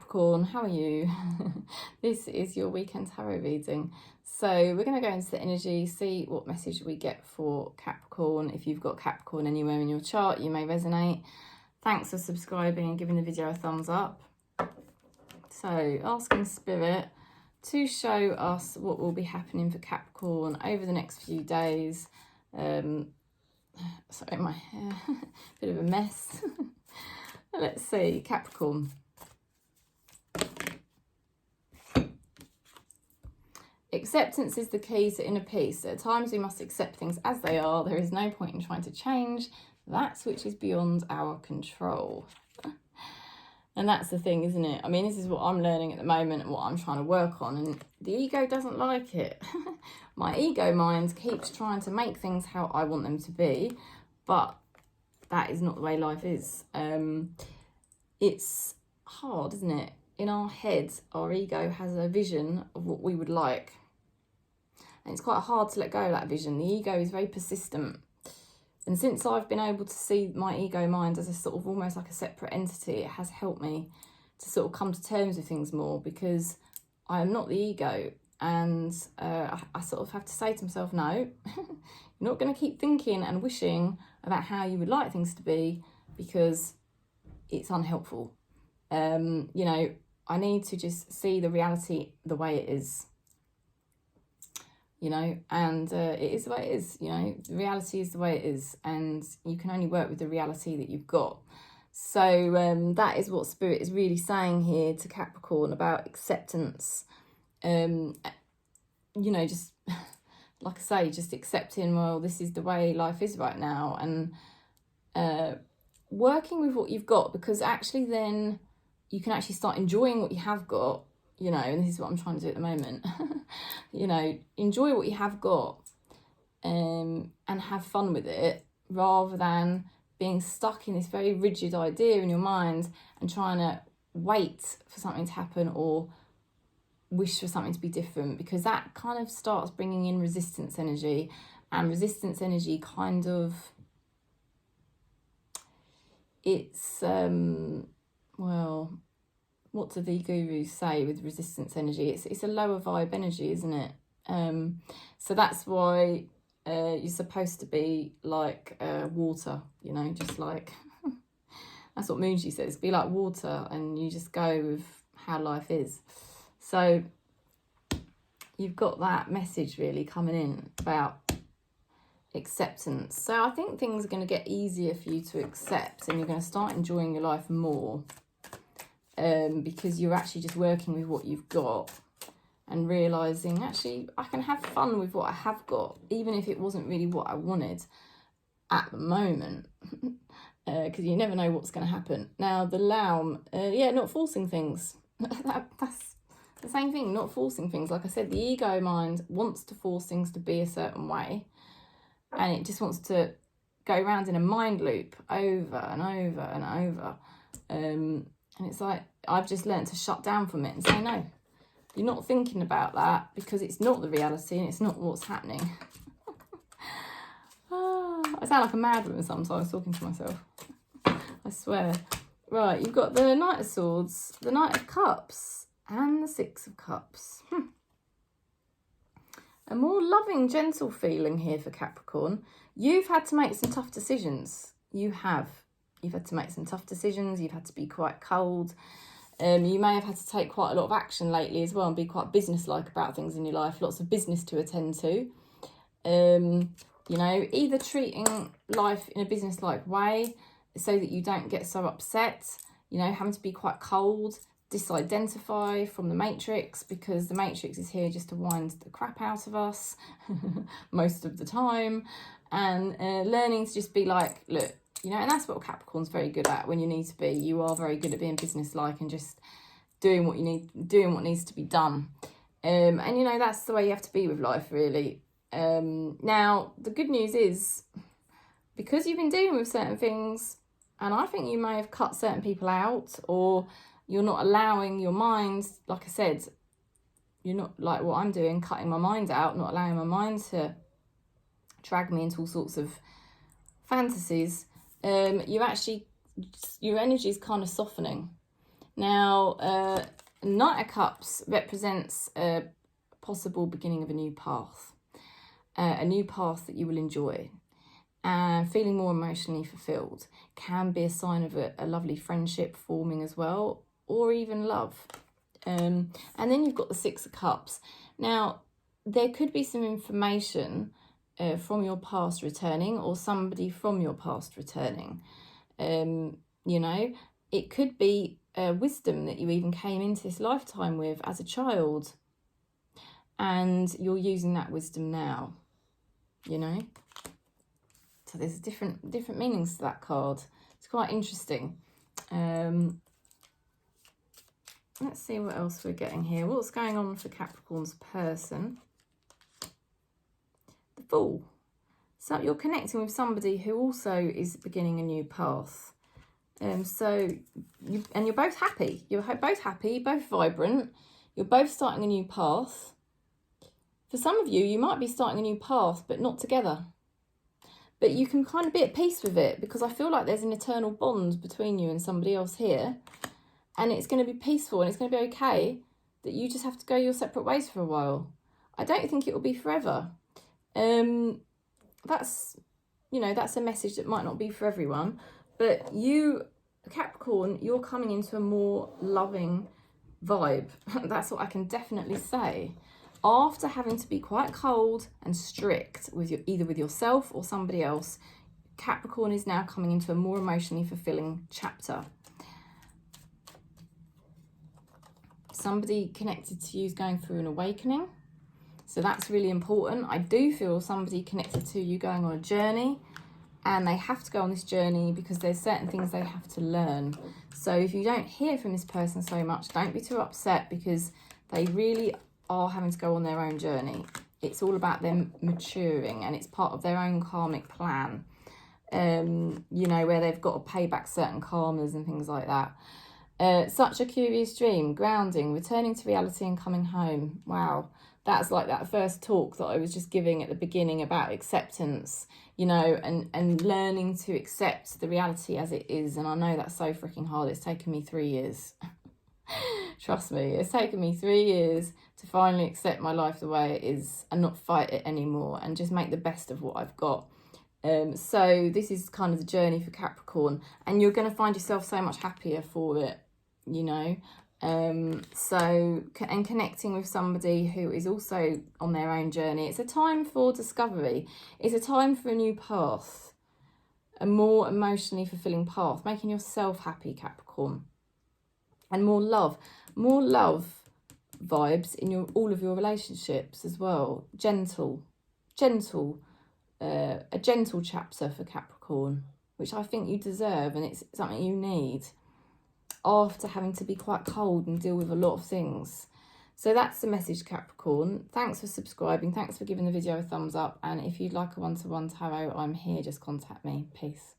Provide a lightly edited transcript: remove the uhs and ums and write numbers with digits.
Capricorn, how are you? This is your weekend tarot reading. So we're going to go into the energy, see what message we get for Capricorn. If you've got Capricorn anywhere in your chart, you may resonate. Thanks for subscribing and giving the video a thumbs up. So asking Spirit to show us what will be happening for Capricorn over the next few days. Sorry, my hair, bit of a mess. Let's see, Capricorn. Acceptance is the key to inner peace. At times we must accept things as they are. There is no point in trying to change that which is beyond our control. And that's the thing, isn't it? I mean, this is what I'm learning at the moment and what I'm trying to work on. And the ego doesn't like it. My ego mind keeps trying to make things how I want them to be. But that is not the way life is. It's hard, isn't it? In our heads, our ego has a vision of what we would like. And it's quite hard to let go of that vision. The ego is very persistent. And since I've been able to see my ego mind as a sort of almost like a separate entity, it has helped me to sort of come to terms with things more, because I am not the ego. And I sort of have to say to myself, no, you're not going to keep thinking and wishing about how you would like things to be, because it's unhelpful. You know, I need to just see the reality the way it is, you know, and it is the way it is, you know, the reality is the way it is, and you can only work with the reality that you've got. So that is what Spirit is really saying here to Capricorn about acceptance. You know, just like I say, just accepting, well, this is the way life is right now, and working with what you've got, because actually then you can actually start enjoying what you have got, you know, and this is what I'm trying to do at the moment. You know, enjoy what you have got and have fun with it, rather than being stuck in this very rigid idea in your mind and trying to wait for something to happen or wish for something to be different, because that kind of starts bringing in resistance energy, and resistance energy kind of, it's well, what do the gurus say with resistance energy? It's a lower vibe energy, isn't it? So that's why you're supposed to be like water, you know, just like, that's what Moonji says, be like water, and you just go with how life is. So you've got that message really coming in about acceptance. So I think things are going to get easier for you to accept, and you're going to start enjoying your life more, because you're actually just working with what you've got and realising, actually, I can have fun with what I have got, even if it wasn't really what I wanted at the moment, because you never know what's going to happen. Now, the Laum, yeah, not forcing things. That's the same thing, not forcing things. Like I said, the ego mind wants to force things to be a certain way, and it just wants to go around in a mind loop over and over and over. And it's like, I've just learned to shut down from it and say, no, you're not thinking about that, because it's not the reality and it's not what's happening. I sound like a mad woman sometimes talking to myself. I swear. Right, you've got the Knight of Swords, the Knight of Cups, and the Six of Cups. A more loving, gentle feeling here for Capricorn. You've had to make some tough decisions. You have. You've had to make some tough decisions. You've had to be quite cold. You may have had to take quite a lot of action lately as well, and be quite business-like about things in your life. Lots of business to attend to. You know, either treating life in a business-like way so that you don't get so upset. You know, having to be quite cold. Disidentify from the Matrix, because the Matrix is here just to wind the crap out of us most of the time, and learning to just be like, look, you know, and that's what Capricorn's very good at when you need to be. You are very good at being business-like and just doing what you need, doing what needs to be done. And, you know, that's the way you have to be with life, really. Now, the good news is, because you've been dealing with certain things, and I think you may have cut certain people out, or you're not allowing your mind, like I said, you're not like what I'm doing, cutting my mind out, not allowing my mind to drag me into all sorts of fantasies. You're actually, your energy is kind of softening. Now, Knight of Cups represents a possible beginning of a new path that you will enjoy. And feeling more emotionally fulfilled can be a sign of a lovely friendship forming as well, or even love. And then you've got the Six of Cups. Now, there could be some information from your past returning, or somebody from your past returning. You know, it could be wisdom that you even came into this lifetime with as a child, and you're using that wisdom now, you know. So there's different meanings to that card. It's quite interesting. Let's see what else we're getting here. What's going on for Capricorn's person? The Fool. So you're connecting with somebody who also is beginning a new path. So you're both happy. You're both happy, both vibrant. You're both starting a new path. For some of you, you might be starting a new path, but not together. But you can kind of be at peace with it, because I feel like there's an eternal bond between you and somebody else here. And it's going to be peaceful, and it's going to be okay that you just have to go your separate ways for a while. I don't think it will be forever. That's, you know, that's a message that might not be for everyone. But you, Capricorn, you're coming into a more loving vibe. That's what I can definitely say. After having to be quite cold and strict with either with yourself or somebody else, Capricorn is now coming into a more emotionally fulfilling chapter. Somebody connected to you is going through an awakening. So that's really important. I do feel somebody connected to you going on a journey, and they have to go on this journey because there's certain things they have to learn. So if you don't hear from this person so much, don't be too upset, because they really are having to go on their own journey. It's all about them maturing, and it's part of their own karmic plan. You know, where they've got to pay back certain karmas and things like that. Such a curious dream, grounding, returning to reality and coming home. Wow, that's like that first talk that I was just giving at the beginning about acceptance, you know, and learning to accept the reality as it is. And I know that's so freaking hard. It's taken me 3 years. Trust me, it's taken me 3 years to finally accept my life the way it is and not fight it anymore, and just make the best of what I've got. So this is kind of the journey for Capricorn, and you're going to find yourself so much happier for it, you know. And connecting with somebody who is also on their own journey. It's a time for discovery. It's a time for a new path, a more emotionally fulfilling path, making yourself happy, Capricorn. And more love vibes in all of your relationships as well. A gentle chapter for Capricorn, which I think you deserve, and it's something you need after having to be quite cold and deal with a lot of things. So that's the message, Capricorn. Thanks for subscribing. Thanks for giving the video a thumbs up. And if you'd like a one-to-one tarot, I'm here. Just contact me. Peace.